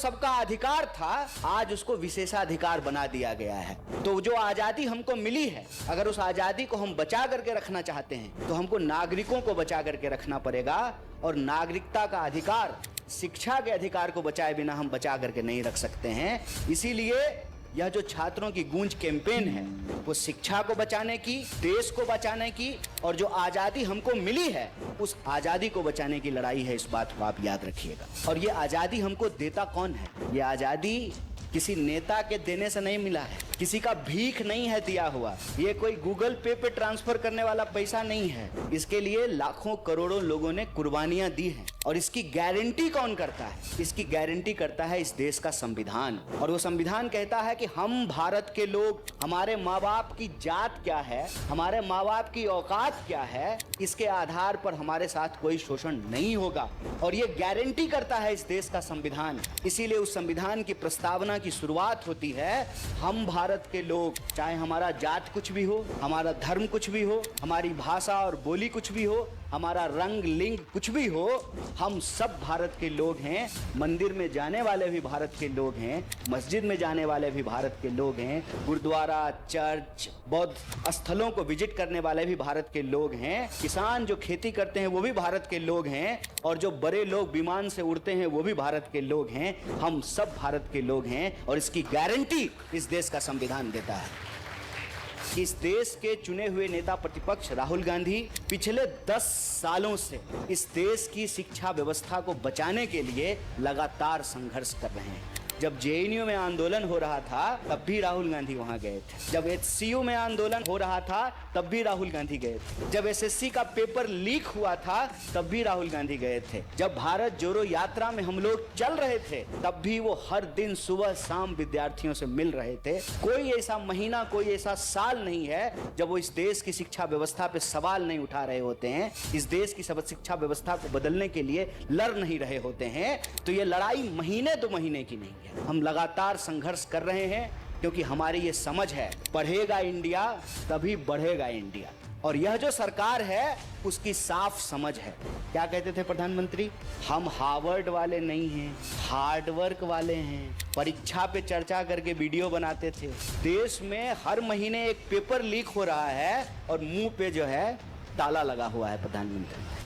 सबका अधिकार था, आज उसको विशेषाधिकार बना दिया गया है। तो जो आजादी हमको मिली है, अगर उस आजादी को हम बचा करके रखना चाहते हैं तो हमको नागरिकों को बचा करके रखना पड़ेगा। और नागरिकता का अधिकार, शिक्षा के अधिकार को बचाए बिना हम बचा करके नहीं रख सकते हैं। इसीलिए यह जो छात्रों की गूंज कैंपेन है वो शिक्षा को बचाने की, देश को बचाने की, और जो आज़ादी हमको मिली है उस आज़ादी को बचाने की लड़ाई है। इस बात को आप याद रखिएगा। और ये आज़ादी हमको देता कौन है? ये आज़ादी किसी नेता के देने से नहीं मिला है, किसी का भीख नहीं है दिया हुआ, ये कोई गूगल पे ट्रांसफर करने वाला पैसा नहीं है। इसके लिए लाखों करोड़ों लोगों ने कुर्बानियां दी हैं। और इसकी गारंटी कौन करता है? इसकी गारंटी करता है इस देश का संविधान। और वो संविधान कहता है कि हम भारत के लोग, हमारे माँ बाप की जात क्या है, हमारे माँ बाप की औकात क्या है, इसके आधार पर हमारे साथ कोई शोषण नहीं होगा। और ये गारंटी करता है इस देश का संविधान। इसीलिए उस संविधान की प्रस्तावना की शुरुआत होती है, हम भारत के लोग, चाहे हमारा जात कुछ भी हो, हमारा धर्म कुछ भी हो, हमारी भाषा और बोली कुछ भी हो, हमारा रंग लिंग कुछ भी हो, हम सब भारत के लोग हैं। मंदिर में जाने वाले भी भारत के लोग हैं, मस्जिद में जाने वाले भी भारत के लोग हैं, गुरुद्वारा, चर्च, बौद्ध स्थलों को विजिट करने वाले भी भारत के लोग हैं, किसान जो खेती करते हैं वो भी भारत के लोग हैं, और जो बड़े लोग विमान से उड़ते हैं वो भी भारत के लोग हैं। हम सब भारत के लोग हैं। और इसकी गारंटी इस देश का संविधान देता है। इस देश के चुने हुए नेता प्रतिपक्ष राहुल गांधी पिछले 10 सालों से इस देश की शिक्षा व्यवस्था को बचाने के लिए लगातार संघर्ष कर रहे हैं। जब जेएनयू में आंदोलन हो रहा था तब भी राहुल गांधी वहां गए थे। जब एचसीयू में आंदोलन हो रहा था तब भी राहुल गांधी गए थे। जब एसएससी का पेपर लीक हुआ था तब भी राहुल गांधी गए थे। जब भारत जोड़ो यात्रा में हम लोग चल रहे थे तब भी वो हर दिन सुबह शाम विद्यार्थियों से मिल रहे थे। कोई ऐसा महीना, कोई ऐसा साल नहीं है जब वो इस देश की शिक्षा व्यवस्था पे सवाल नहीं उठा रहे होते हैं, इस देश की शिक्षा व्यवस्था को बदलने के लिए लड़ नहीं रहे होते हैं। तो ये लड़ाई महीने 2 महीने की नहीं है। हम लगातार संघर्ष कर रहे हैं क्योंकि हमारी ये समझ है, पढ़ेगा इंडिया तभी बढ़ेगा इंडिया। और यह जो सरकार है उसकी साफ समझ है। क्या कहते थे प्रधानमंत्री? हम हार्वर्ड वाले नहीं हैं, हार्ड वर्क वाले हैं। परीक्षा पे चर्चा करके वीडियो बनाते थे। देश में हर महीने एक पेपर लीक हो रहा है और मुंह पे जो है ताला लगा हुआ है प्रधानमंत्री।